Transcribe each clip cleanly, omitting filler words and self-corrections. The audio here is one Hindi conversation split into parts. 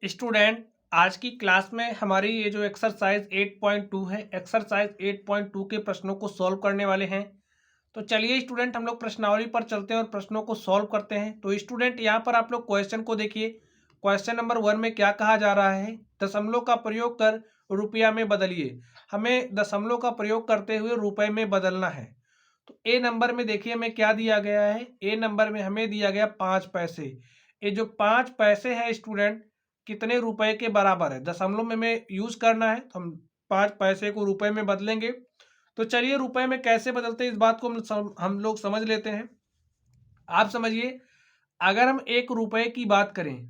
स्टूडेंट, आज की क्लास में हमारी ये जो एक्सरसाइज 8.2 है, एक्सरसाइज 8.2 के प्रश्नों को सॉल्व करने वाले हैं। तो चलिए स्टूडेंट, हम लोग प्रश्नावली पर चलते हैं और प्रश्नों को सॉल्व करते हैं। तो स्टूडेंट, यहाँ पर आप लोग क्वेश्चन को देखिए। क्वेश्चन नंबर 1 में क्या कहा जा रहा है? दशमलव का प्रयोग कर रुपया में बदलिए। हमें दशमलव का प्रयोग करते हुए रुपए में बदलना है। तो ए नंबर में देखिए हमें क्या दिया गया है। ए नंबर में हमें दिया गया 5 पैसे। ये जो 5 पैसे है स्टूडेंट, कितने रुपए के बराबर है? दशमलव में हमें यूज करना है, तो हम 5 पैसे को रुपए में बदलेंगे। तो चलिए रुपए में कैसे बदलते हैं इस बात को हम लोग समझ लेते हैं। आप समझिए, अगर हम 1 रुपए की बात करें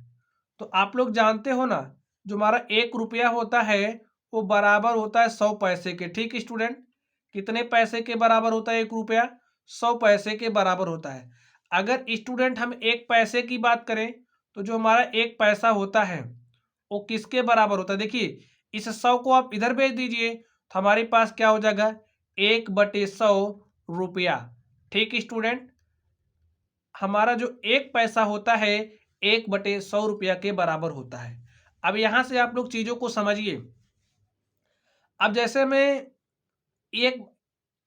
तो आप लोग जानते हो ना, जो हमारा 1 रुपया होता है वो बराबर होता है 100 पैसे के। ठीक स्टूडेंट, कितने पैसे के बराबर होता है 1 रुपया? 100 पैसे के बराबर होता है। अगर स्टूडेंट हम 1 पैसे की बात करें तो जो हमारा 1 पैसा होता है वो किसके बराबर होता है? देखिए, इस 100 को आप इधर भेज दीजिए तो हमारे पास क्या हो जाएगा? 1/100 रुपया। ठीक स्टूडेंट, हमारा जो 1 पैसा होता है 1/100 रुपया के बराबर होता है। अब यहां से आप लोग चीजों को समझिए। अब जैसे में एक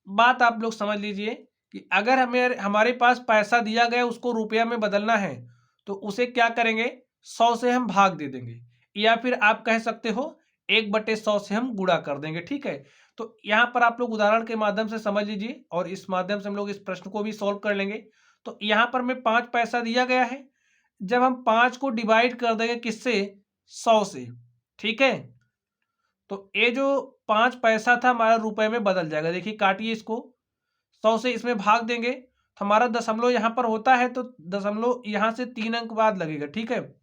बात आप लोग समझ लीजिए कि अगर हमें हमारे पास पैसा दिया गया उसको रुपया में बदलना है तो उसे क्या करेंगे? 100 से हम भाग दे देंगे, या फिर आप कह सकते हो 1/100 से हम गुणा कर देंगे। ठीक है, तो यहाँ पर आप लोग उदाहरण के माध्यम से समझ लीजिए और इस माध्यम से हम लोग इस प्रश्न को भी सॉल्व कर लेंगे। तो यहाँ पर हमें 5 पैसा दिया गया है। जब हम 5 को डिवाइड कर देंगे किससे? 100 से। ठीक है, तो ये जो 5 पैसा था हमारा रुपए में बदल जाएगा। देखिए, काटिए इसको, 100 से इसमें भाग देंगे तो हमारा दशमलव यहाँ पर होता है, तो दशमलव यहाँ से 3 अंक बाद लगेगा। ठीक है,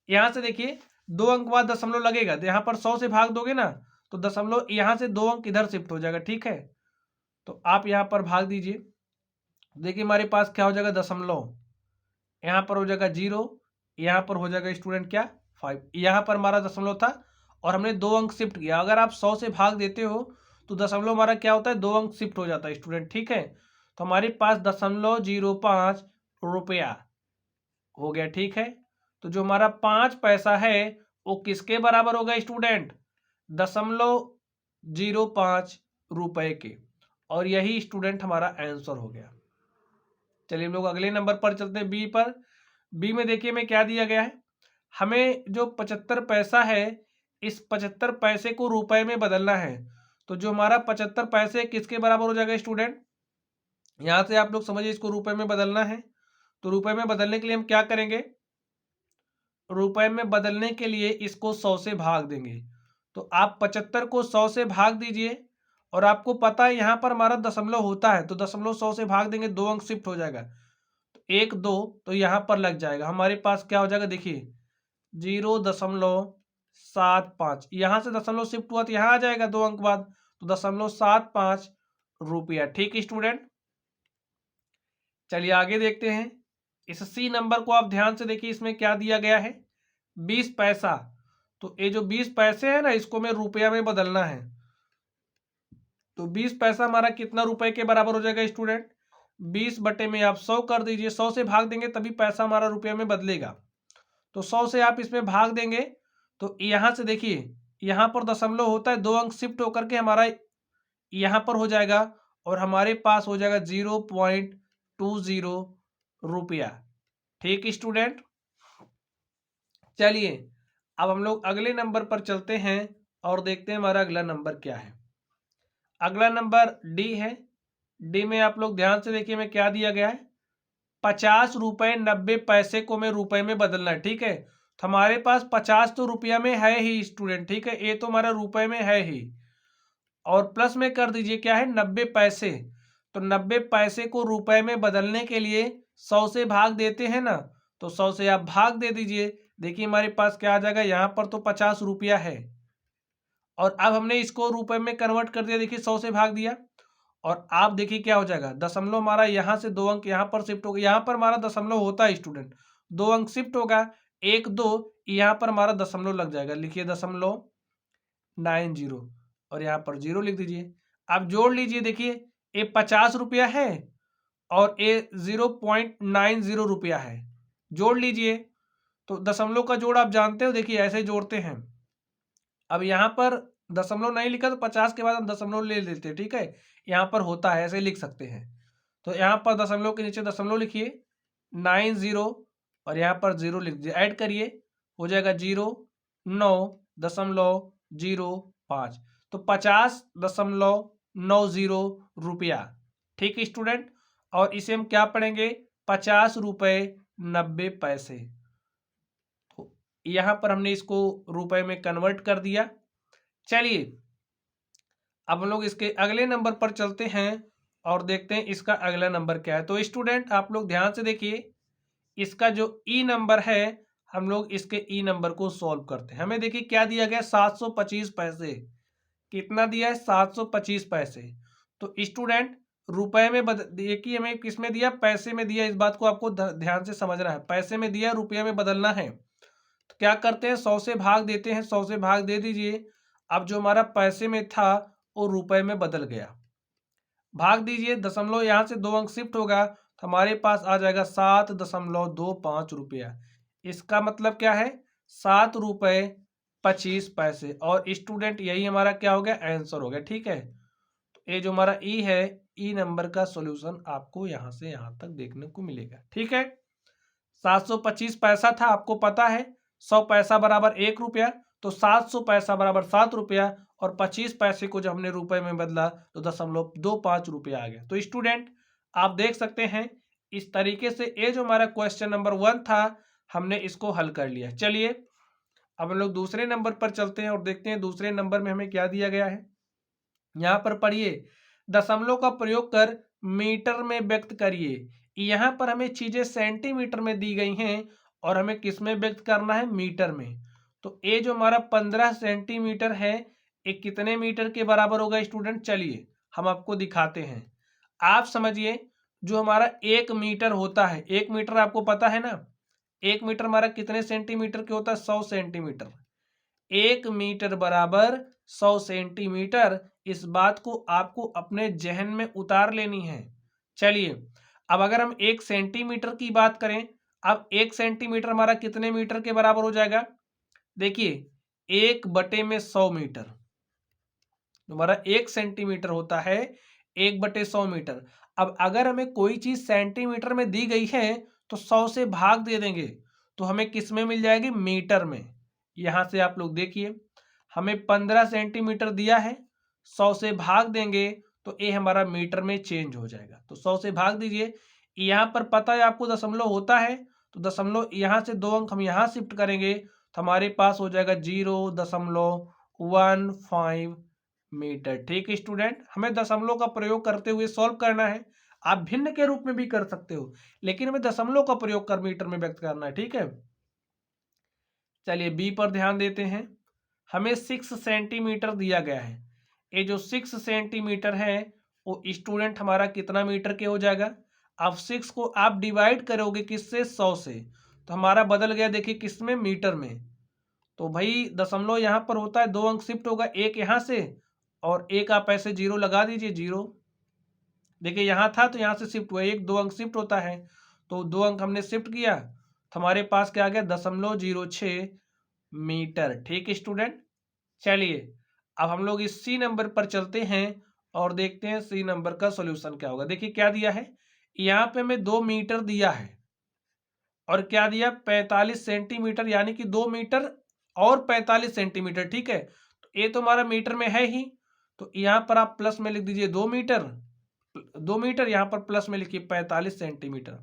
यहाँ से देखिए 2 अंक बाद दशमलव लगेगा, तो यहाँ पर 100 से भाग दोगे ना तो दशमलव यहाँ से 2 अंक इधर शिफ्ट हो जाएगा। ठीक है, तो आप यहाँ पर भाग दीजिए। देखिए हमारे पास क्या हो जाएगा? दशमलव यहाँ पर हो जाएगा 0, यहाँ पर हो जाएगा स्टूडेंट क्या? 5। यहाँ पर हमारा दशमलव था और हमने 2 अंक शिफ्ट किया। अगर आप 100 से भाग देते हो तो दशमलव हमारा क्या होता है? 2 अंक शिफ्ट हो जाता है स्टूडेंट। ठीक है, तो हमारे पास 0.05 रुपया हो गया। ठीक है, तो जो हमारा 5 पैसा है वो किसके बराबर होगा स्टूडेंट? 0.05 रुपए के। और यही स्टूडेंट हमारा आंसर हो गया। चलिए हम लोग अगले नंबर पर चलते हैं, बी पर। बी में देखिए हमें क्या दिया गया है। हमें जो 75 पैसा है, इस 75 पैसे को रुपए में बदलना है। तो जो हमारा 75 पैसे किसके बराबर हो जाएगा स्टूडेंट? यहां से आप लोग समझिए, इसको रुपए में बदलना है। तो रुपए में बदलने के लिए हम क्या करेंगे? रुपए में बदलने के लिए इसको 100 से भाग देंगे। तो आप 75 को 100 से भाग दीजिए और आपको पता है यहाँ पर हमारा दशमलव होता है, तो दशमलव 100 से भाग देंगे, 2 अंक शिफ्ट हो जाएगा। तो 1 2 तो यहाँ पर लग जाएगा। हमारे पास क्या हो जाएगा? देखिए 0.75, यहाँ से दशमलव शिफ्ट हुआ तो यहाँ आ जाएगा 2 अंक बाद, तो 0.75 रुपया। ठीक स्टूडेंट, चलिए आगे देखते हैं। इस सी नंबर को आप ध्यान से देखिए, इसमें क्या दिया गया है? 20 पैसा। तो ये जो 20 पैसे है ना, इसको में रुपया में बदलना है। तो 20 पैसा हमारा कितना रुपए के बराबर हो जाएगा स्टूडेंट? 20 में आप 100 कर दीजिए, 100 से भाग देंगे तभी पैसा हमारा रुपया में बदलेगा। तो 100 से आप इसमें भाग देंगे तो यहाँ से देखिए, यहाँ पर दशमलव होता है, 2 अंक शिफ्ट होकर के हमारा यहाँ पर हो जाएगा और हमारे पास हो जाएगा 0.20 रुपया। ठीक स्टूडेंट, चलिए अब हम लोग अगले नंबर पर चलते हैं और देखते हैं हमारा अगला नंबर क्या है। अगला नंबर डी है। डी में आप लोग ध्यान से देखिए, में क्या दिया गया है? 50 रुपए 90 पैसे को में रुपए में बदलना है। ठीक है, तो हमारे पास 50 तो रुपया में है ही स्टूडेंट। ठीक है, ये तो हमारा रुपए में है ही, और प्लस में कर दीजिए क्या है? 90 पैसे। तो 90 पैसे को रुपए में बदलने के लिए 100 से भाग देते हैं ना, तो 100 से आप भाग दे दीजिए। देखिए हमारे पास क्या आ जाएगा? यहाँ पर तो 50 रुपया है और अब हमने इसको रुपए में कन्वर्ट कर दिया। देखिए 100 से भाग दिया और आप देखिए क्या हो जाएगा? दशमलव हमारा यहाँ से 2 अंक यहाँ पर शिफ्ट होगा। यहाँ पर हमारा दशमलव होता है स्टूडेंट, 2 अंक शिफ्ट होगा, 1 2 यहाँ पर हमारा दशमलव लग जाएगा। लिखिए 0.90 और यहाँ पर 0 लिख दीजिए। आप जोड़ लीजिए, देखिए ये 50 रुपया है और ये 0.90 रुपया है। जोड़ लीजिए तो दशमलव का जोड़ आप जानते हो, देखिए ऐसे जोड़ते हैं। अब यहाँ पर दशमलव नहीं लिखा तो 50 के बाद हम दशमलव ले लेते हैं, ठीक है। यहाँ पर होता है, ऐसे लिख सकते हैं। तो यहाँ पर दशमलव के नीचे दशमलव लिखिए 90 और यहाँ पर 0 लिख दीजिए, ऐड करिए, हो जाएगा 0.905। तो 50.90 रुपया, ठीक है स्टूडेंट। और इसे हम क्या पढ़ेंगे, 50 रुपये 90 पैसे। तो यहाँ पर हमने इसको रुपए में कन्वर्ट कर दिया। चलिए अब हम लोग इसके अगले नंबर पर चलते हैं और देखते हैं इसका अगला नंबर क्या है। तो स्टूडेंट आप लोग ध्यान से देखिए, इसका जो ई नंबर है, हम लोग इसके ई नंबर को सॉल्व करते हैं। हमें देखिए क्या दिया गया, 725 पैसे। कितना दिया है, 725 पैसे। तो स्टूडेंट रुपए में देखिए हमें किस में दिया, पैसे में दिया। इस बात को आपको ध्यान से समझना है, पैसे में दिया, रुपये में बदलना है। तो क्या करते हैं, 100 से भाग देते हैं, 100 से भाग दे दीजिए। अब जो हमारा पैसे में था वो रुपए में बदल गया, भाग दीजिए, दशमलव यहाँ से 2 अंक शिफ्ट होगा तो हमारे पास आ जाएगा 7.25 रुपया। इसका मतलब क्या है, 7 रुपये 25 पैसे। और स्टूडेंट यही हमारा क्या हो गया, आंसर हो गया, ठीक है। तो ये जो हमारा ई है, ई नंबर का सॉल्यूशन आपको यहाँ से यहाँ तक देखने को मिलेगा, ठीक है। 725 पैसा था, आपको पता है 100 पैसा बराबर 1 रुपया, तो 700 पैसा बराबर 7 रुपया, और 25 पैसे को जब हमने रुपए में बदला तो 0.25 रुपया आ गया। तो स्टूडेंट आप देख सकते हैं इस तरीके से ये जो हमारा क्वेश्चन नंबर 1 था, हमने इसको हल कर लिया। चलिए अब हम लोग दूसरे नंबर पर चलते हैं और देखते हैं दूसरे नंबर में हमें क्या दिया गया है। यहाँ पर पढ़िए, दशमलव का प्रयोग कर मीटर में व्यक्त करिए। यहाँ पर हमें चीजें सेंटीमीटर में दी गई हैं और हमें किस में व्यक्त करना है, मीटर में। तो ये जो हमारा 15 सेंटीमीटर है, ये कितने मीटर के बराबर होगा स्टूडेंट, चलिए हम आपको दिखाते हैं। आप समझिए, जो हमारा 1 मीटर होता है, 1 मीटर आपको पता है ना, 1 मीटर हमारा कितने सेंटीमीटर के होता है, 100 सेंटीमीटर। 1 मीटर बराबर 100 सेंटीमीटर, इस बात को आपको अपने जहन में उतार लेनी है। चलिए अब अगर हम 1 सेंटीमीटर की बात करें, अब 1 सेंटीमीटर हमारा कितने मीटर के बराबर हो जाएगा, देखिए 1/100 मीटर। हमारा 1 सेंटीमीटर होता है 1/100 मीटर। अब अगर हमें कोई चीज सेंटीमीटर में दी गई है तो 100 से भाग दे देंगे तो हमें किस में मिल जाएगी, मीटर में। यहां से आप लोग देखिए, हमें 15 सेंटीमीटर दिया है, 100 से भाग देंगे तो ये हमारा मीटर में चेंज हो जाएगा। तो 100 से भाग दीजिए, यहाँ पर पता है आपको दशमलव होता है, तो दशमलव यहाँ से 2 अंक हम यहाँ शिफ्ट करेंगे तो हमारे पास हो जाएगा 0.15 मीटर। ठीक है स्टूडेंट, हमें दशमलव का प्रयोग करते हुए सॉल्व करना है। आप भिन्न के रूप में भी कर सकते हो, लेकिन हमें दशमलव का प्रयोग कर मीटर में व्यक्त करना है, ठीक है। चलिए बी पर ध्यान देते हैं, हमें 6 सेंटीमीटर दिया गया है। ये जो 6 सेंटीमीटर है वो स्टूडेंट हमारा कितना मीटर के हो जाएगा। अब 6 को आप डिवाइड करोगे किससे, 100 से, तो हमारा बदल गया, देखिए किस में, मीटर में। तो भाई दशमलव यहाँ पर होता है, 2 अंक शिफ्ट होगा, एक यहाँ से और एक आप ऐसे 0 लगा दीजिए, 0। देखिए यहाँ था तो यहाँ से शिफ्ट हुआ, 1 2 अंक शिफ्ट होता है, तो 2 अंक हमने शिफ्ट किया तो हमारे पास क्या आ गया, 0.06 मीटर। ठीक है स्टूडेंट, चलिए अब हम लोग इस सी नंबर पर चलते हैं और देखते हैं सी नंबर का सॉल्यूशन क्या होगा। देखिए क्या दिया है, यहाँ पे हमें 2 मीटर दिया है और क्या दिया, 45 सेंटीमीटर, यानी कि 2 मीटर और 45 सेंटीमीटर। ठीक है, तो ये तो हमारा मीटर में है ही, तो यहाँ पर आप प्लस में लिख दीजिए 2 मीटर, 2 मीटर, यहाँ पर प्लस में लिखिए 45 सेंटीमीटर।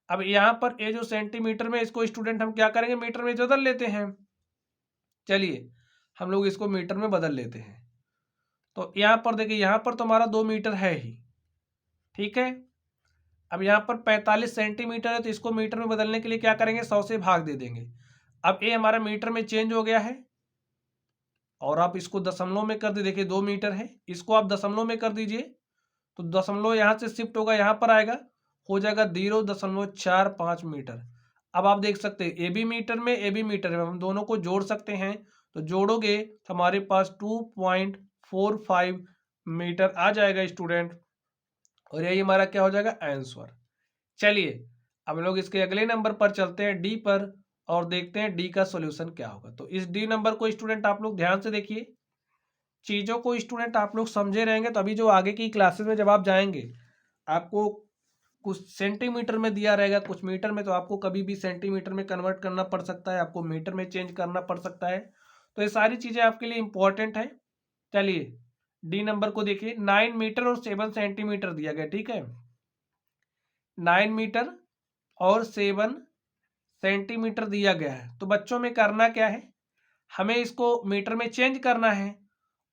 अब यहाँ पर ये जो सेंटीमीटर में, इसको स्टूडेंट हम क्या करेंगे, मीटर में बदल लेते हैं। चलिए हम लोग इसको मीटर में बदल लेते हैं। तो यहाँ पर देखिए, यहाँ पर तो हमारा 2 मीटर है ही, ठीक है। अब यहाँ पर 45 सेंटीमीटर है, तो इसको मीटर में बदलने के लिए क्या करेंगे, 100 से भाग दे देंगे। अब ये हमारा मीटर में चेंज हो गया है और आप इसको दशमलव में कर दे, देखिए 2 मीटर है, इसको आप दशमलव में कर दीजिए तो दशमलव यहाँ से शिफ्ट होगा, यहाँ पर आएगा, हो जाएगा 0.45 मीटर। अब आप देख सकते हैं ए बी मीटर में, ए बी मीटर में, हम दोनों को जोड़ सकते हैं, तो जोड़ोगे तो हमारे पास 2.45 मीटर आ जाएगा स्टूडेंट, और यही हमारा क्या हो जाएगा, आंसर। चलिए अब हम लोग इसके अगले नंबर पर चलते हैं, डी पर, और देखते हैं डी का सॉल्यूशन क्या होगा। तो इस डी नंबर को स्टूडेंट आप लोग ध्यान से देखिए, चीज़ों को स्टूडेंट आप लोग समझे रहेंगे तो अभी जो आगे की क्लासेस में जब आप जाएंगे आपको कुछ सेंटीमीटर में दिया रहेगा, कुछ मीटर में, तो आपको कभी भी सेंटीमीटर में कन्वर्ट करना पड़ सकता है, आपको मीटर में चेंज करना पड़ सकता है। तो ये सारी चीज़ें आपके लिए इंपॉर्टेंट है। चलिए डी नंबर को देखिए, 9 मीटर और 7 सेंटीमीटर दिया गया, ठीक है। 9 मीटर और 7 सेंटीमीटर दिया गया है। तो बच्चों में करना क्या है, हमें इसको मीटर में चेंज करना है।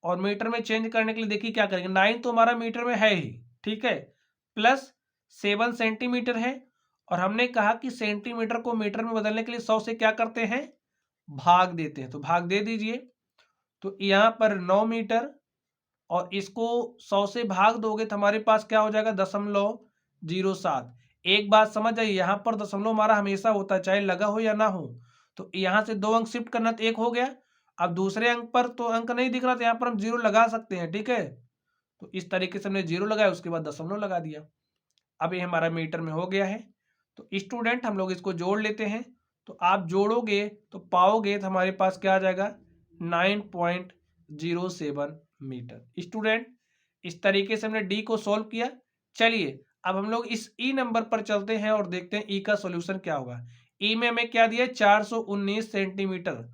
और मीटर में चेंज करने के लिए देखिए क्या करेंगे, 9 तो हमारा मीटर में है ही, ठीक है, प्लस 7 सेंटीमीटर है। और हमने कहा कि सेंटीमीटर को मीटर में बदलने के लिए 100 से क्या करते हैं, भाग देते हैं। तो भाग दे दीजिए। तो यहाँ पर 9 मीटर और इसको 100 से भाग दोगे तो हमारे पास क्या हो जाएगा, 0.07। एक बात समझ आइए, यहाँ पर दशमलव हमारा हमेशा होता है, चाहे लगा हो या ना हो। तो यहाँ से 2 अंक शिफ्ट करना तो 1 हो गया। अब दूसरे अंक पर तो अंक नहीं दिख रहा, तो यहाँ पर हम 0 लगा सकते हैं, ठीक है। तो इस तरीके से हमने 0 लगाया, उसके बाद दशमलव लगा दिया। अब ये हमारा मीटर में हो गया है। तो स्टूडेंट हम लोग इसको जोड़ लेते हैं। तो आप जोड़ोगे तो पाओगे तो हमारे पास क्या आ जाएगा, 9.07 मीटर। स्टूडेंट इस तरीके से हमने डी को सॉल्व किया। चलिए अब हम लोग इस ई नंबर पर चलते हैं और देखते हैं ई का सॉल्यूशन क्या होगा। ई में हमें क्या दिया, 419 सेंटीमीटर।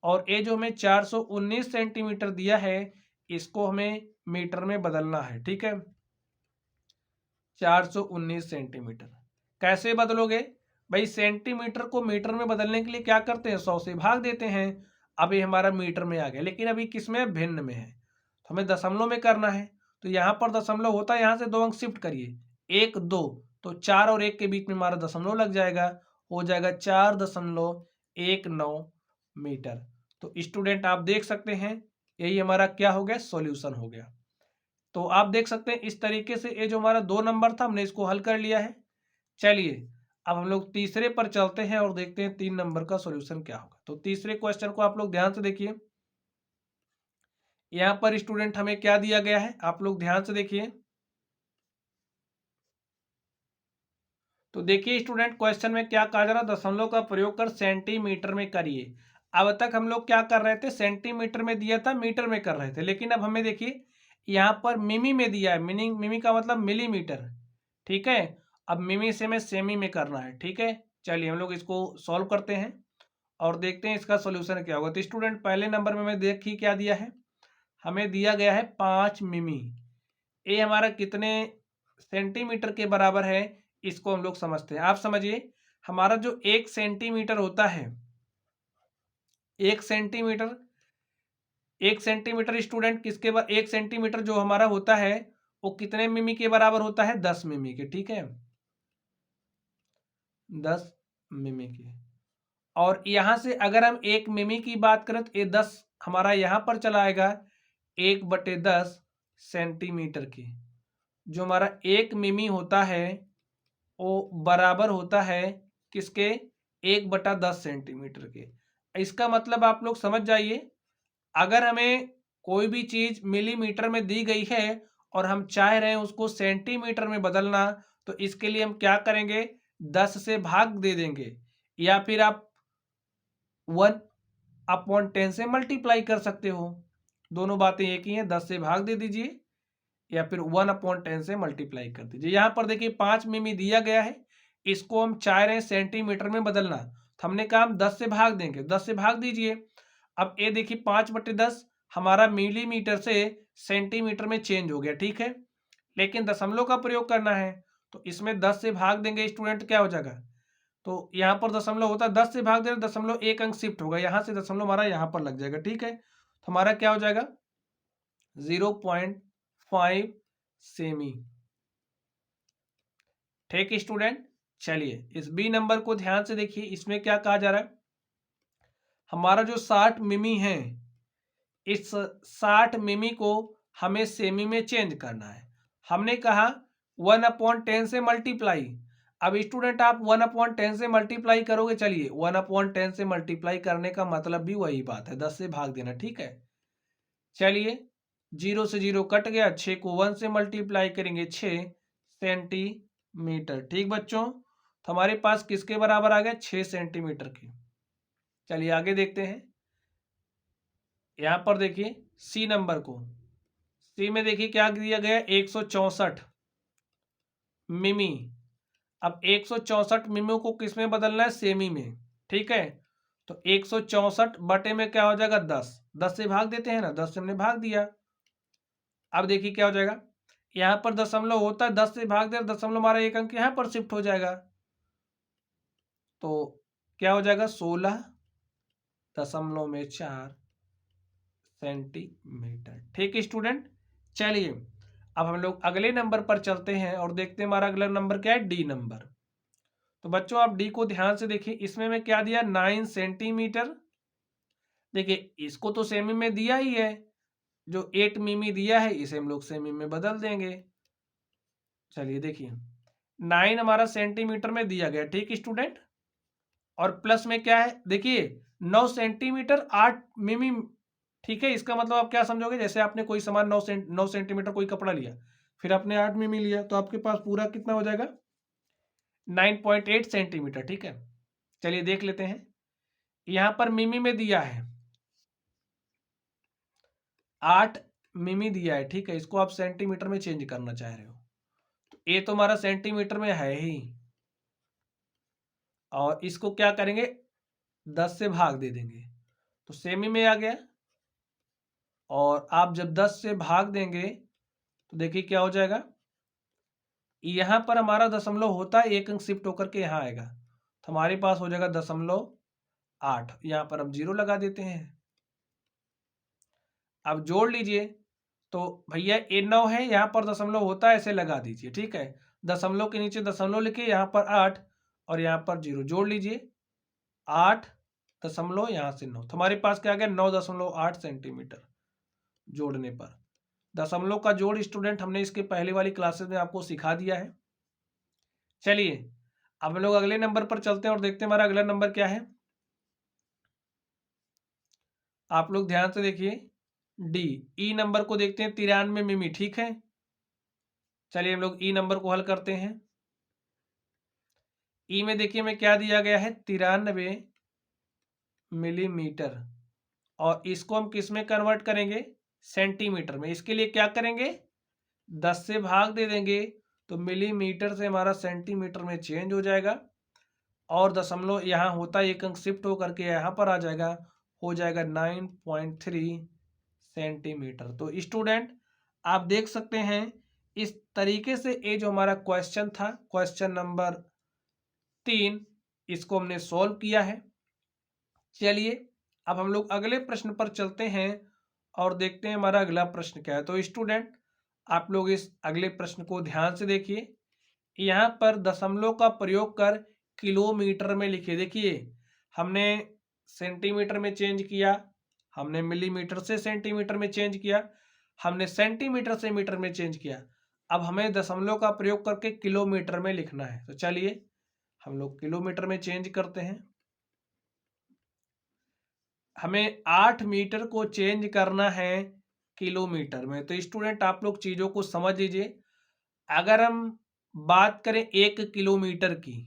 और ये जो हमें 419 सेंटीमीटर दिया है इसको हमें मीटर में बदलना है, ठीक है। 419 सेंटीमीटर कैसे बदलोगे भाई, सेंटीमीटर को मीटर में बदलने के लिए क्या करते हैं, 100 से भाग देते हैं। अब ये हमारा मीटर में आ गया, लेकिन अभी किस में, भिन्न में है, तो हमें दशमलव में करना है। तो यहाँ पर दशमलव होता है, यहाँ से 2 अंक शिफ्ट करिए, 1 2, तो 4 और 1 के बीच में हमारा दशमलव लग जाएगा, हो जाएगा 4.19 मीटर। तो स्टूडेंट आप देख सकते हैं यही हमारा क्या हो गया, सॉल्यूशन हो गया। तो आप देख सकते हैं इस तरीके से ये जो हमारा 2 नंबर था हमने इसको हल कर लिया है। चलिए अब हम लोग तीसरे पर चलते हैं और देखते हैं 3 नंबर का सॉल्यूशन क्या होगा। तो तीसरे क्वेश्चन को आप लोग ध्यान से देखिए, यहाँ पर स्टूडेंट हमें क्या दिया गया है, आप लोग ध्यान से देखिए। तो देखिए स्टूडेंट क्वेश्चन में क्या कहा जा रहा है, दशमलव का प्रयोग कर सेंटीमीटर में करिए। अब तक हम लोग क्या कर रहे थे, सेंटीमीटर में दिया था, मीटर में कर रहे थे, लेकिन अब हमें देखिए यहाँ पर मिमी में दिया है, मीनिंग मिमी का मतलब मिलीमीटर, ठीक है। अब मिमी से हमें सेमी में करना है, ठीक है। चलिए हम लोग इसको सॉल्व करते हैं और देखते हैं इसका सोल्यूशन क्या होगा। तो स्टूडेंट पहले नंबर में हमें देखिए क्या दिया है, हमें दिया गया है 5 मिमी। ये हमारा कितने सेंटीमीटर के बराबर है, इसको हम लोग समझते हैं। आप समझिए हमारा जो 1 सेंटीमीटर होता है, 1 सेंटीमीटर, 1 सेंटीमीटर स्टूडेंट किसके बार, 1 सेंटीमीटर जो हमारा होता है वो कितने मिमी के बराबर होता है, 10 मिमी के, ठीक है, 10 मिमी के। और यहां से अगर हम 1 मिमी की बात करें तो ये 10 हमारा यहां पर चला आएगा 1/10 सेंटीमीटर की। जो हमारा 1 मिमी होता है वो बराबर होता है किसके, 1/10 सेंटीमीटर के। इसका मतलब आप लोग समझ जाइए, अगर हमें कोई भी चीज मिलीमीटर में दी गई है और हम चाह रहे हैं उसको सेंटीमीटर में बदलना, तो इसके लिए हम क्या करेंगे, 10 से भाग दे देंगे, या फिर आप 1/10 से मल्टीप्लाई कर सकते हो। दोनों बातें एक ही हैं, 10 से भाग दे दीजिए या फिर 1/10 से मल्टीप्लाई कर दीजिए। यहाँ पर देखिए 5 मिमी दिया गया है, इसको हम चाह रहे हैं सेंटीमीटर में बदलना, तो हमने कहा हम 10 से भाग देंगे, 10 से भाग दीजिए। अब ये देखिए 5/10 हमारा मिलीमीटर से सेंटीमीटर में चेंज हो गया, ठीक है, लेकिन दशमलव का प्रयोग करना है तो इसमें 10 से भाग देंगे स्टूडेंट, क्या हो जाएगा, तो यहाँ पर दशमलव होता है, 10 से भाग दे, दशमलव 1 अंक शिफ्ट होगा, यहाँ से दशमलव हमारा यहाँ पर लग जाएगा, ठीक है। तो हमारा क्या हो जाएगा, 0.5 सेमी, ठीक है स्टूडेंट। चलिए इस बी नंबर को ध्यान से देखिए, इसमें क्या कहा जा रहा है, हमारा जो 60 मिमी है, इस 60 मिमी को हमें सेमी में चेंज करना है। हमने कहा 1/10 से मल्टीप्लाई। अब स्टूडेंट आप 1/10 से मल्टीप्लाई करोगे, चलिए 1/10 से मल्टीप्लाई करने का मतलब भी वही बात है, 10 से भाग देना, ठीक है। चलिए 0 से 0 कट गया, 6 को 1 से मल्टीप्लाई करेंगे, 6 सेंटीमीटर, ठीक बच्चों। तो हमारे पास किसके बराबर आ गया, 6 सेंटीमीटर के। चलिए आगे देखते हैं। यहाँ पर देखिए सी नंबर को, सी में देखिए क्या दिया गया, 164 मिमी। अब 164 मिमी को किस में बदलना है, सेमी में, ठीक है। तो 164 बटे में क्या हो जाएगा, 10, 10 से भाग देते हैं ना, 10 से हमने भाग दिया। अब देखिए क्या हो जाएगा, यहाँ पर दशमलव होता है, 10 से भाग दे, दशमलव हमारा एक अंक यहाँ पर शिफ्ट हो जाएगा, तो क्या हो जाएगा, 16.4 सेंटीमीटर। ठीक है स्टूडेंट, चलिए अब हम लोग अगले नंबर पर चलते हैं और देखते हैं हमारा अगला नंबर क्या है, डी नंबर। तो बच्चों आप डी को ध्यान से देखिए, इसमें मैं क्या दिया, 9 सेंटीमीटर। देखिए इसको तो सेमी में दिया ही है, जो 8 मिमी दिया है इसे हम लोग सेमी में बदल देंगे। चलिए देखिए 9 हमारा सेंटीमीटर में दिया गया, ठीक स्टूडेंट, और प्लस में क्या है, देखिए 9 सेंटीमीटर 8 मिमी, ठीक है। इसका मतलब आप क्या समझोगे, जैसे आपने कोई सामान 9 सेंटीमीटर कोई कपड़ा लिया, फिर आपने 8 मिमी लिया, तो आपके पास पूरा कितना हो जाएगा, 9.8 सेंटीमीटर, ठीक है। चलिए देख लेते हैं, यहां पर मिमी में दिया है 8 मिमी दिया है, ठीक है। इसको आप सेंटीमीटर में चेंज करना चाह रहे हो, तो ये तो हमारा सेंटीमीटर में है ही, और इसको क्या करेंगे, 10 से भाग दे देंगे, तो सेमी में आ गया। और आप जब 10 से भाग देंगे तो देखिए क्या हो जाएगा, यहां पर हमारा दशमलव होता है, एक अंक शिफ्ट होकर के यहाँ आएगा, तो हमारे पास हो जाएगा 0.8। यहां पर हम 0 लगा देते हैं। अब जोड़ लीजिए, तो भैया ये 9 है, यहाँ पर दशमलव होता है, ऐसे लगा दीजिए, ठीक है। दशमलव के नीचे दशमलव लिखिए, यहाँ पर 8 और यहाँ पर 0, जोड़ लीजिए 8 दशमलव यहाँ से 9, तो हमारे पास क्या आ गया, 9.8 सेंटीमीटर। जोड़ने पर दशमलव का जोड़ स्टूडेंट हमने इसके पहले वाली क्लासेस में आपको सिखा दिया है। चलिए अब हम लोग अगले नंबर पर चलते हैं और देखते हैं हमारा अगला नंबर क्या है। आप लोग ध्यान से देखिए, डी, ई नंबर को देखते हैं, 93 मिमी, ठीक है। चलिए हम लोग ई नंबर को हल करते हैं। ई में देखिए में क्या दिया गया है, 93 मिलीमीटर, और इसको हम किस में कन्वर्ट करेंगे, सेंटीमीटर में। इसके लिए क्या करेंगे, 10 से भाग दे देंगे, तो मिलीमीटर से हमारा सेंटीमीटर में चेंज हो जाएगा, और दशमलव यहाँ होता है, एक अंक शिफ्ट होकर के यहाँ पर आ जाएगा, हो जाएगा 9.3 सेंटीमीटर। तो स्टूडेंट आप देख सकते हैं, इस तरीके से ये जो हमारा क्वेश्चन था, क्वेश्चन नंबर 3, इसको हमने सॉल्व किया है। चलिए अब हम लोग अगले प्रश्न पर चलते हैं और देखते हैं हमारा अगला प्रश्न क्या है। तो स्टूडेंट आप लोग इस अगले प्रश्न को ध्यान से देखिए, यहाँ पर दशमलव का प्रयोग कर किलोमीटर में लिखिए। देखिए हमने सेंटीमीटर में चेंज किया, हमने मिलीमीटर से सेंटीमीटर में चेंज किया, हमने सेंटीमीटर से मीटर में चेंज किया, अब हमें दशमलव का प्रयोग करके किलोमीटर में लिखना है। तो चलिए हम लोग किलोमीटर में चेंज करते हैं। हमें 8 मीटर को चेंज करना है किलोमीटर में। तो स्टूडेंट आप लोग चीज़ों को समझ लीजिए, अगर हम बात करें 1 किलोमीटर की,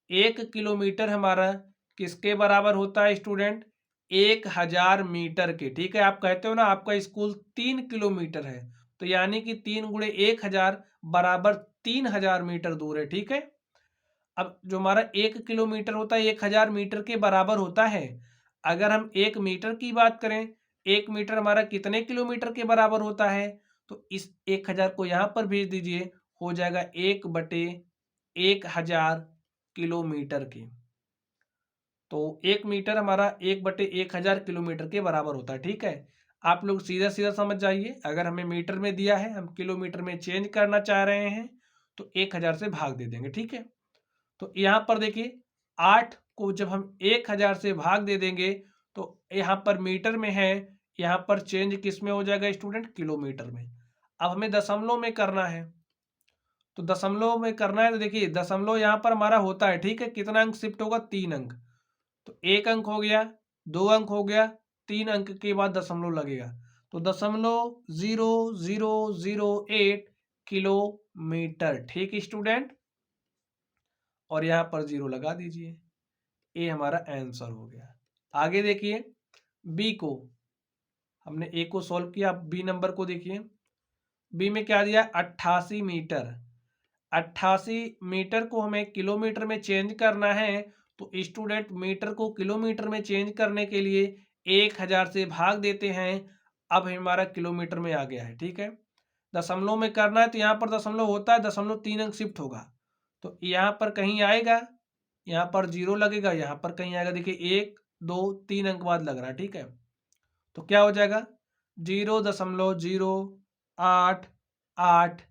1 किलोमीटर हमारा किसके बराबर होता है स्टूडेंट, 1000 मीटर के, ठीक है। आप कहते हो ना आपका स्कूल 3 किलोमीटर है, तो यानी कि 3 गुणे 1000 बराबर 3000 मीटर दूर है, ठीक है। अब जो हमारा 1 किलोमीटर होता है 1000 मीटर के बराबर होता है। अगर हम 1 मीटर की बात करें, 1 मीटर हमारा कितने किलोमीटर के बराबर होता है, तो इस 1000 को यहाँ पर भेज दीजिए, हो जाएगा 1/1000 किलोमीटर के। तो 1 मीटर हमारा 1/1000 किलोमीटर के बराबर होता है, ठीक है। आप लोग सीधा सीधा समझ जाइए, अगर हमें मीटर में दिया है, हम किलोमीटर में चेंज करना चाह रहे हैं, तो 1000 से भाग दे देंगे, ठीक है। तो यहाँ पर देखिए 8 को जब हम 1000 से भाग दे देंगे, तो यहाँ पर मीटर में है, यहाँ पर चेंज किस में हो जाएगा स्टूडेंट, किलोमीटर में। अब हमें दशमलव में करना है, तो दशमलव में करना है, तो देखिए दशमलव यहाँ पर हमारा होता है, ठीक है। कितना अंक शिफ्ट होगा, 3 अंक, तो 1 अंक हो गया, 2 अंक हो गया, 3 अंक के बाद दशमलव लगेगा, तो 0.0008 किलोमीटर, ठीक स्टूडेंट। और यहाँ पर 0 लगा दीजिए, ये हमारा आंसर हो गया। आगे देखिए बी को, हमने ए को सॉल्व किया, अब बी नंबर को देखिए। बी में क्या दिया, 88 मीटर। 88 मीटर को हमें किलोमीटर में चेंज करना है, तो स्टूडेंट मीटर को किलोमीटर में चेंज करने के लिए 1000 से भाग देते हैं। अब हमारा किलोमीटर में आ गया है, ठीक है। दशमलव में करना है तो यहाँ पर दशमलव होता है, दशमलव 3 अंक शिफ्ट होगा, तो यहाँ पर कहीं आएगा, यहाँ पर 0 लगेगा, यहाँ पर कहीं आएगा, देखिए 1 2 3 अंक बाद लग रहा है, ठीक है। तो क्या हो जाएगा, 0.088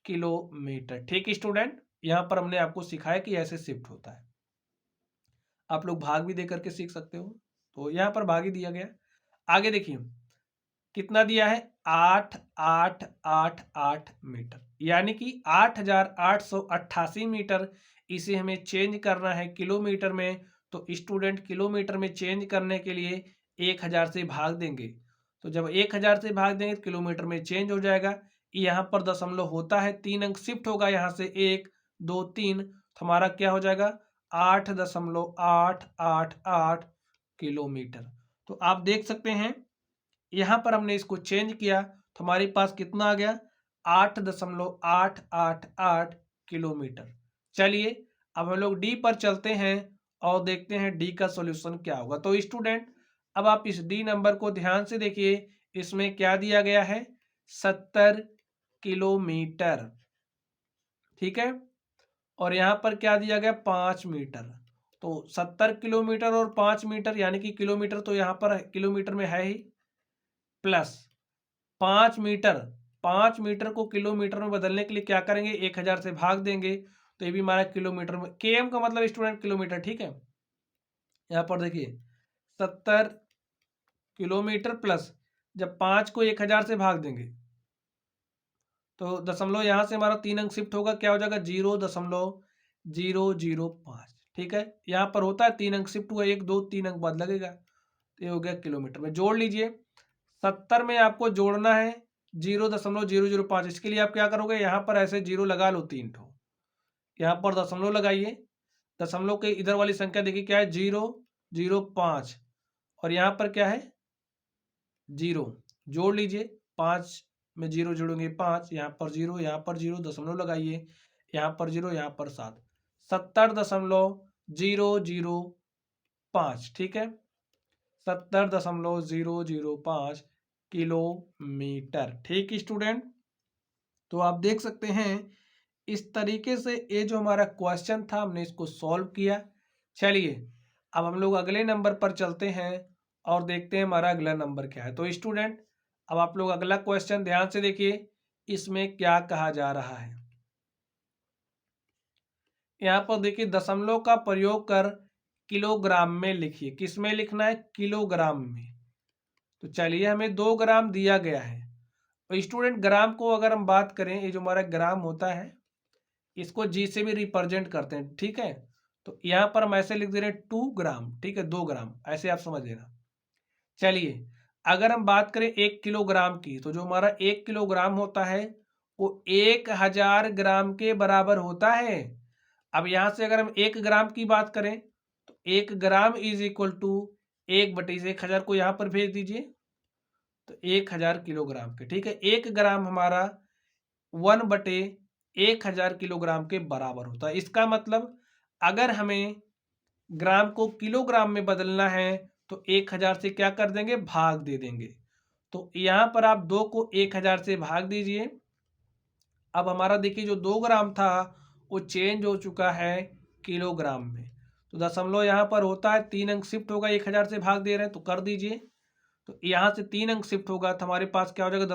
किलोमीटर। ठीक स्टूडेंट, यहाँ पर हमने आपको सिखाया कि ऐसे शिफ्ट होता है। आप लोग भाग भी दे करके सीख सकते हो, तो यहाँ पर भाग ही दिया गया। आगे देखिए कितना दिया है, 8888 मीटर, यानी कि 8888 मीटर। इसे हमें चेंज करना है किलोमीटर में, तो स्टूडेंट किलोमीटर में चेंज करने के लिए 1000 से भाग देंगे। तो जब 1000 से भाग देंगे तो किलोमीटर में चेंज हो जाएगा। यहाँ पर दशमलव होता है, 3 अंक शिफ्ट होगा, यहाँ से 1 2 3, तो हमारा क्या हो जाएगा, 8.888 किलोमीटर। तो आप देख सकते हैं यहाँ पर हमने इसको चेंज किया तो हमारे पास कितना आ गया, 8.888 किलोमीटर। चलिए अब हम लोग डी पर चलते हैं और देखते हैं डी का सॉल्यूशन क्या होगा। तो स्टूडेंट अब आप इस डी नंबर को ध्यान से देखिए, इसमें क्या दिया गया है, 70 किलोमीटर, ठीक है। और यहाँ पर क्या दिया गया, 5 मीटर। तो 70 किलोमीटर और 5 मीटर, यानी कि किलोमीटर तो यहाँ पर किलोमीटर में है ही, प्लस 5 मीटर। 5 मीटर को किलोमीटर में बदलने के लिए क्या करेंगे, 1000 से भाग देंगे, तो ये भी हमारा किलोमीटर में, केएम का मतलब स्टूडेंट किलोमीटर, ठीक है। यहाँ पर देखिए 70 किलोमीटर प्लस, जब 5 को 1000 से भाग देंगे तो दशमलव यहाँ से हमारा 3 अंक शिफ्ट होगा, क्या हो जाएगा, 0.005, ठीक है। यहाँ पर होता है 3 अंक शिफ्ट हुआ, 1 2 3 अंक बाद लगेगा, तो ये हो गया किलोमीटर में। जोड़ लीजिए, 70 में आपको जोड़ना है 0.005। इसके लिए आप क्या करोगे, यहाँ पर ऐसे 0 लगा लो, 3 ठो, यहाँ पर दशमलव लगाइए, दशमलव के इधर वाली संख्या देखिए क्या है, 0.05, और यहाँ पर क्या है, 0। जोड़ लीजिए, 5 में 0 जोड़ेंगे 5, यहाँ पर 0, यहाँ पर 0, दशमलव लगाइए, यहाँ पर 0, यहाँ पर 7, 70.005, ठीक है, 70.005 किलोमीटर। ठीक स्टूडेंट, तो आप देख सकते हैं इस तरीके से ये जो हमारा क्वेश्चन था हमने इसको सॉल्व किया। चलिए अब हम लोग अगले नंबर पर चलते हैं और देखते हैं हमारा अगला नंबर क्या है। तो स्टूडेंट अब आप लोग अगला क्वेश्चन ध्यान से देखिए, इसमें क्या कहा जा रहा है। यहाँ पर देखिए दशमलव का प्रयोग कर किलोग्राम में लिखिए। किस में लिखना है, किलोग्राम में। तो चलिए हमें 2 ग्राम दिया गया है, और स्टूडेंट ग्राम को अगर हम बात करें, ये जो हमारा ग्राम होता है इसको जी से भी रिप्रेजेंट करते हैं, ठीक है। तो यहाँ पर हम ऐसे लिख दे रहे हैं 2 ग्राम, ठीक है, 2 ग्राम, ऐसे आप समझ लेना। चलिए अगर हम बात करें 1 किलोग्राम की, तो जो हमारा 1 किलोग्राम होता है वो 1000 ग्राम के बराबर होता है। अब यहाँ से अगर हम 1 ग्राम की बात करें तो 1 ग्राम इज इक्वल टू 1/1000 को यहाँ पर भेज दीजिए, तो 1000 किलोग्राम के, ठीक है। 1 ग्राम हमारा 1/1000 किलोग्राम के बराबर होता है। इसका मतलब अगर हमें ग्राम को किलोग्राम में बदलना है तो 1000 से क्या कर देंगे, भाग दे देंगे। तो यहाँ पर आप 2 को 1000 से भाग दीजिए। अब हमारा देखिए जो 2 ग्राम था वो चेंज हो चुका है किलोग्राम में। तो दशमलव यहाँ पर होता है, 3 अंक शिफ्ट होगा, 1000 से भाग दे रहे हैं तो कर दीजिए। तो यहाँ से 3 अंक शिफ्ट होगा तो हमारे पास क्या हो जाएगा,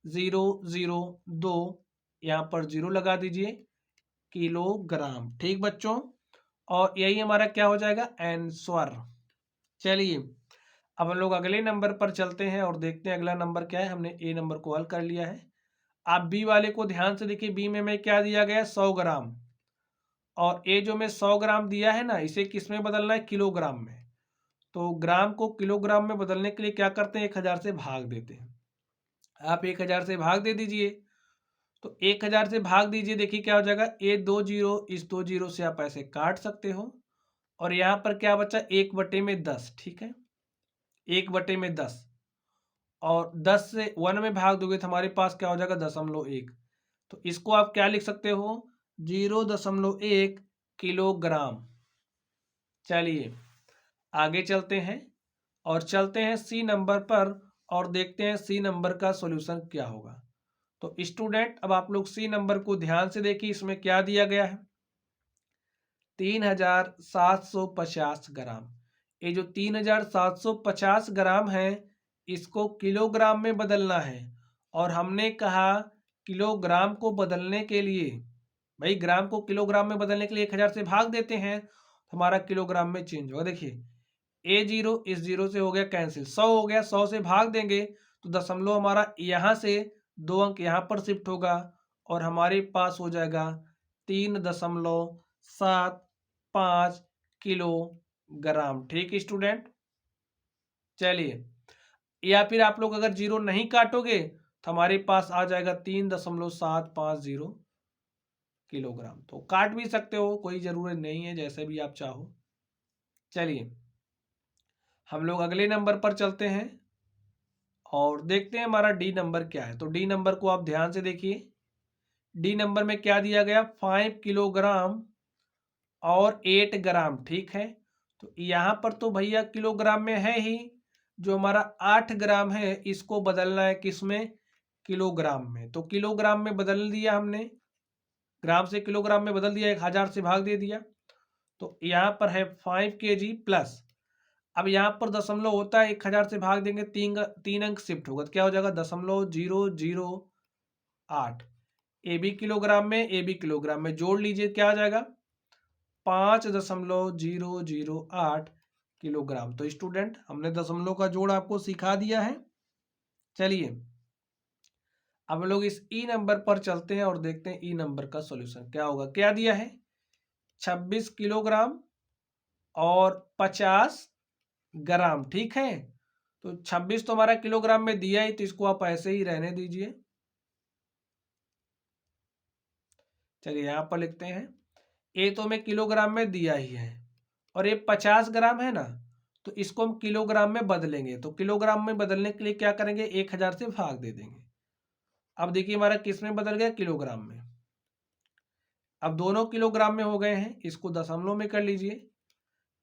0.002, यहाँ पर 0 लगा दीजिए, किलोग्राम। ठीक बच्चों, और यही हमारा क्या हो जाएगा, आंसर। चलिए अब हम लोग अगले नंबर पर चलते हैं और देखते हैं अगला नंबर क्या है। हमने ए नंबर को हल कर लिया है। आप बी वाले को ध्यान से देखिए, बी में हमें क्या दिया गया है, 100 ग्राम, और ए जो में 100 ग्राम दिया है ना, इसे किस में बदलना है, किलोग्राम में। तो ग्राम को किलोग्राम में बदलने के लिए क्या करते हैं, 1000 से भाग देते हैं। आप 1000 से भाग दे दीजिए, तो 1000 से भाग दीजिए, देखिए क्या हो जाएगा, ए 2 जीरो, इस 2 जीरो से आप ऐसे काट सकते हो, और यहाँ पर क्या बचा 1/10, ठीक है, 1/10, और 10 से 1 में भाग दोगे तो हमारे पास क्या हो जाएगा 0.1। तो इसको आप क्या लिख सकते हो 0.1 किलोग्राम। चलिए आगे चलते हैं और चलते हैं सी नंबर पर और देखते हैं सी नंबर का सॉल्यूशन क्या होगा। तो स्टूडेंट अब आप लोग सी नंबर को ध्यान से देखिए, इसमें क्या दिया गया है 3750 ग्राम। ये जो 3750 ग्राम है इसको किलोग्राम में बदलना है, और हमने कहा किलोग्राम को बदलने के लिए, भाई ग्राम को किलोग्राम में बदलने के लिए 1000 से भाग देते हैं तो हमारा किलोग्राम में चेंज होगा। देखिए A0 इस 0 से हो गया कैंसिल, 100 हो गया, 100 से भाग देंगे तो दशमलव हमारा यहाँ से 2 अंक यहाँ पर शिफ्ट होगा और हमारे पास हो जाएगा 3.75 किलोग्राम। ठीक स्टूडेंट, चलिए, या फिर आप लोग अगर 0 नहीं काटोगे तो हमारे पास आ जाएगा 3.750 किलोग्राम। तो काट भी सकते हो, कोई जरूरत नहीं है, जैसे भी आप चाहो। चलिए हम लोग अगले नंबर पर चलते हैं और देखते हैं हमारा डी नंबर क्या है। तो डी नंबर को आप ध्यान से देखिए, डी नंबर में क्या दिया गया 5 किलोग्राम और 8 ग्राम, ठीक है। तो यहाँ पर तो भैया किलोग्राम में है ही, जो हमारा 8 ग्राम है इसको बदलना है किसमें किलोग्राम में। तो किलोग्राम में बदल दिया हमने, ग्राम से किलोग्राम में बदल दिया, 1000 से भाग दे दिया। तो यहाँ पर है 5 kg प्लस, अब यहाँ पर दशमलव होता है 1000 से भाग देंगे 3 अंक शिफ्ट होगा तो क्या हो जाएगा 0.008। ए बी किलोग्राम में, ए बी किलोग्राम में जोड़ लीजिए, क्या आ जाएगा 5.008 किलोग्राम। तो स्टूडेंट हमने दशमलव का जोड़ आपको सिखा दिया है। चलिए अब लोग इस ई नंबर पर चलते हैं और देखते हैं ई नंबर का सॉल्यूशन क्या होगा। क्या दिया है 26 किलोग्राम और 50 ग्राम, ठीक है। तो 26 तो हमारा किलोग्राम में दिया ही, तो इसको आप ऐसे ही रहने दीजिए। चलिए यहाँ पर लिखते हैं ए तो हमें किलोग्राम में दिया ही है और ये 50 ग्राम है ना, तो इसको हम किलोग्राम में बदलेंगे। तो किलोग्राम में बदलने के लिए क्या करेंगे 1000 से भाग दे देंगे। अब देखिए हमारा किस में बदल गया किलोग्राम में। अब दोनों किलोग्राम में हो गए हैं, इसको दशमलव में कर लीजिए,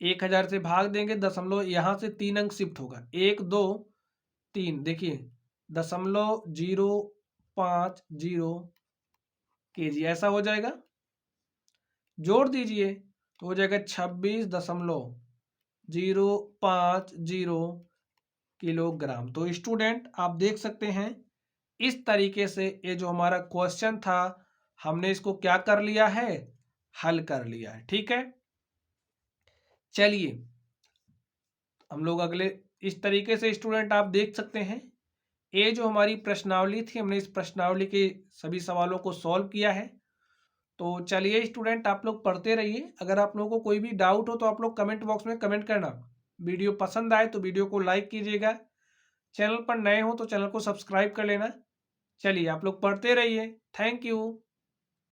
1000 से भाग देंगे, दशमलव यहाँ से 3 अंक शिफ्ट होगा 1 2 3, देखिए 0.050 kg ऐसा हो जाएगा। जोड़ दीजिए तो हो जाएगा 26.050 किलोग्राम। तो स्टूडेंट आप देख सकते हैं इस तरीके से ये जो हमारा क्वेश्चन था हमने इसको क्या कर लिया है हल कर लिया है, ठीक है। चलिए हम लोग अगले, इस तरीके से स्टूडेंट आप देख सकते हैं ये जो हमारी प्रश्नावली थी हमने इस प्रश्नावली के सभी सवालों को सॉल्व किया है। तो चलिए स्टूडेंट आप लोग पढ़ते रहिए, अगर आप लोगों को कोई भी डाउट हो तो आप लोग कमेंट बॉक्स में कमेंट करना। वीडियो पसंद आए तो वीडियो को लाइक कीजिएगा, चैनल पर नए हो तो चैनल को सब्सक्राइब कर लेना। चलिए आप लोग पढ़ते रहिए, थैंक यू।